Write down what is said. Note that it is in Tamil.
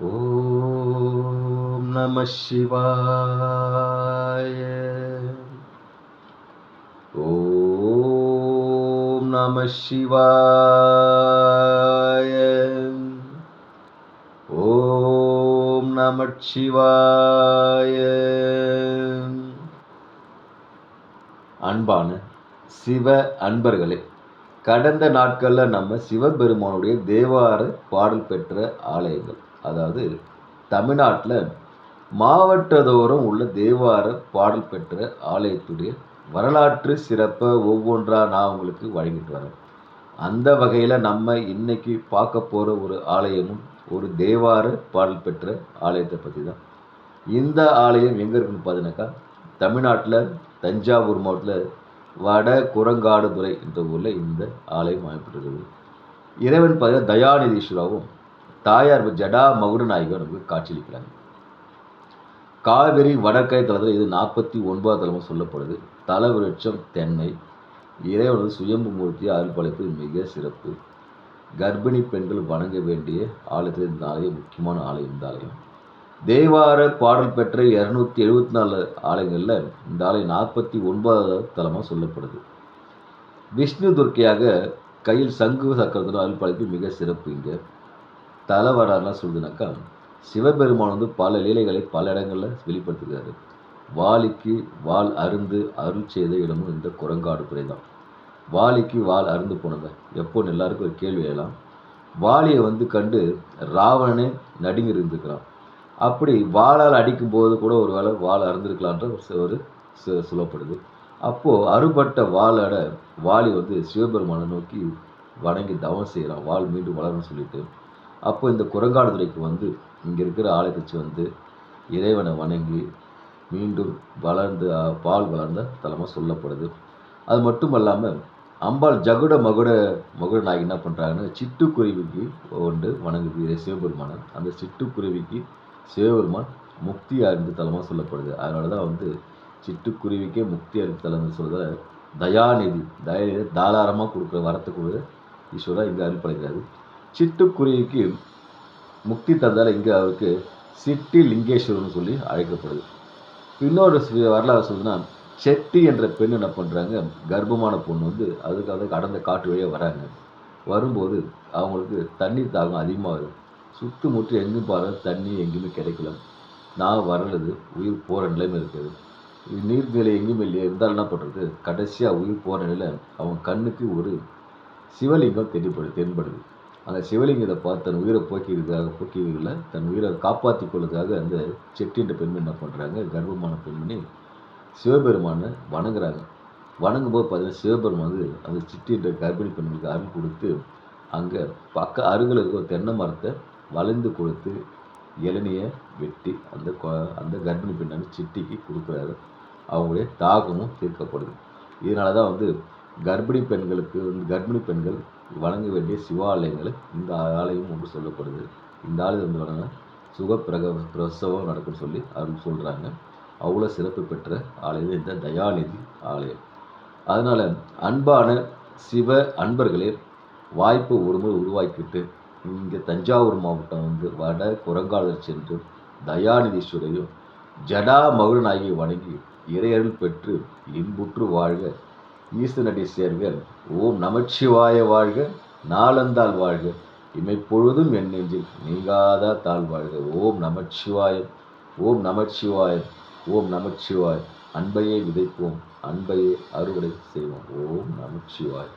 ஓம் நம சிவாய. ஓம் நம சிவாய. ஓம் நம சிவாய. அன்பான சிவ அன்பர்களே, கடந்த நாட்களில் நம்ம சிவபெருமானுடைய தேவார பாடல் பெற்ற ஆலயங்கள், அதாவது தமிழ்நாட்டில் மாவட்டதோறும் உள்ள தேவார பாடல் பெற்ற ஆலயத்துடைய வரலாற்று சிறப்பை ஒவ்வொன்றாக நான் உங்களுக்கு வழங்கிட்டு வரேன். அந்த வகையில் நம்ம இன்னைக்கு பார்க்க போகிற ஒரு ஆலயமும் ஒரு தேவார பாடல் பெற்ற ஆலயத்தை பற்றி தான். இந்த ஆலயம் எங்கே இருக்குன்னு பார்த்தீங்கன்னாக்கா, தமிழ்நாட்டில் தஞ்சாவூர் மாவட்டத்தில் வட குரங்காடுதுறை என்ற ஊரில் இந்த ஆலயம் அமைப்பட்டிருக்குது. இறைவன் பார்த்தீங்கன்னா தயாநிதீஸ்வராவும் தாயார் ஜடா மகுடநாயகியும் நமக்கு காட்சியளிக்கிறாங்க. காவிரி வடக்கரை தலத்தில் இது 49வது தலமாக சொல்லப்படுது. தலவிருட்சம் தென்னை. இறைவனது சுயம்பு மூர்த்தி அருள்படைப்பு மிக சிறப்பு. கர்ப்பிணி பெண்கள் வணங்க வேண்டிய ஆலயத்தில் இந்த ஆலயம் முக்கியமான ஆலயம். இந்த ஆலயம் தேவார பாடல் பெற்ற 274 ஆலயங்களில் இந்த ஆலயம் 49வது தலமாக சொல்லப்படுது. விஷ்ணு துர்க்கையாக கையில் சங்கு சக்கரத்தில் அருள்படைப்பு மிக சிறப்பு. இங்கே தலைவரெல்லாம் சொல்லுதுனாக்கா, சிவபெருமான் வந்து பல லீலைகளை பல இடங்களில் வெளிப்படுத்துகிறாரு. வாலிக்கு வால் அருந்து அருள் செய்த இடமும் இந்த குரங்காடுதுறை தான். வாலிக்கு வால் அருந்து போனது எப்போன்னு எல்லாருக்கும் ஒரு கேள்வி எழலாம். வாலியை வந்து கண்டு ராவணனே நடுங்கி இருந்துக்கிறான். அப்படி வாளால் அடிக்கும்போது கூட ஒரு வேளை வால் அருந்திருக்கலான்ற ஒரு சொல்லப்படுது. அப்போது அறுபட்ட வாளோட வாலி வந்து சிவபெருமானை நோக்கி வணங்கி தவம் செய்கிறான், வால் மீண்டும் வளரும்னு சொல்லிட்டு. அப்போ இந்த குரங்காடுதுறைக்கு வந்து இங்கே இருக்கிற ஆலயத்துக்கு வந்து இறைவனை வணங்கி மீண்டும் வளர்ந்து பால் வளர்ந்த தலமாக சொல்லப்படுது. அது மட்டும் இல்லாமல் அம்பாள் ஜகுட மகுடநாயகி என்ன பண்ணுறாங்கன்னா, சிட்டுக்குருவிக்கு ஒன்று வணங்குது சிவபெருமானை. அந்த சிட்டுக்குருவிக்கு சிவபெருமான் முக்தி அறிந்த தலமாக சொல்லப்படுது. அதனால தான் வந்து சிட்டுக்குருவிக்கே முக்தி அறிந்த தலம்னு சொல்கிற தயாநிதி தாராளமாக கொடுக்குற வரத்துக்குள்ள ஈஸ்வரா இங்கே அருள்படுகிறாரு. சிட்டுக்குருவிக்கு முக்தி தந்தால் இங்கே அவருக்கு சிட்டி லிங்கேஸ்வரர்னு சொல்லி அழைக்கப்படுது. இன்னொரு வரலாறு சொல்லுன்னா, செட்டி என்ற பெண் என்ன பண்ணுறாங்க, கர்ப்பமான பொண்ணு வந்து அதுக்காக கடந்த காட்டு வழியாக வராங்க. வரும்போது அவங்களுக்கு தண்ணீர் தாகம் அதிகமாக சுற்று முற்று எங்கும் பாரு தண்ணி எங்கேயுமே கிடைக்கல. நான் வரலது உயிர் போகிற நிலைமை இருக்குது. நீர்நிலை எங்கேயுமே இல்லையா, இருந்தாலும் என்ன பண்ணுறது, கடைசியாக உயிர் போகிற நிலையில் அவங்க கண்ணுக்கு ஒரு சிவலிங்கம் தென்படுது. அந்த சிவலிங்கத்தை பார்த்து தன் உயிரை போக்கியதில்லை, தன் உயிரை காப்பாற்றி கொள்வதற்காக அந்த செட்டின்ற பெண்மணி என்ன பண்ணுறாங்க, கர்ப்பமான பெண்மணி சிவபெருமானை வணங்குறாங்க. வணங்கும்போது பார்த்தீங்கன்னா சிவபெருமான் வந்து அந்த சிட்டின்ற கர்ப்பிணி பெண்களுக்கு அருள் கொடுத்து அங்கே அருகில் இருக்க ஒரு தென்னை மரத்தை வளைந்து கொடுத்து இளநியை வெட்டி அந்த கர்ப்பிணி பெண்ணான சிட்டிக்கு கொடுக்குறாரு. அவங்களுடைய தாகமும் தீர்க்கப்படுது. இதனால தான் வந்து கர்ப்பிணி பெண்கள் வணங்க வேண்டிய சிவாலயங்கள் இந்த ஆலயம் ஒன்று சொல்லப்படுது. இந்த ஆலயம் வந்து வணங்க பிரசவம் நடக்கும்னு சொல்லி அருள் சொல்கிறாங்க. அவ்வளோ சிறப்பு பெற்ற ஆலயம் இந்த தயாநிதி ஆலயம். அதனால் அன்பான சிவ அன்பர்களே, வாய்ப்பை ஒருமுறை உருவாக்கிட்டு இங்கே தஞ்சாவூர் மாவட்டம் வந்து வட குரங்காடுதுறை சென்று தயாநிதீஸ்வரையும் ஜடா மகுடநாயகியை வணங்கி இறையருள் பெற்று இன்புற்று வாழ்க, ஈசனடி சேர்க. ஓம் நமச்சிவாய வாழ்க, நாளந்தால் வாழ்க, இமைப்பொழுதும் என் நெஞ்சில் நீங்காத தாழ் வாழ்க. ஓம் நமச்சிவாய, ஓம் நமச்சிவாய, ஓம் நமச்சிவாய. அன்பையே விதைப்போம், அன்பையே அறுவடை செய்வோம். ஓம் நமச்சிவாய.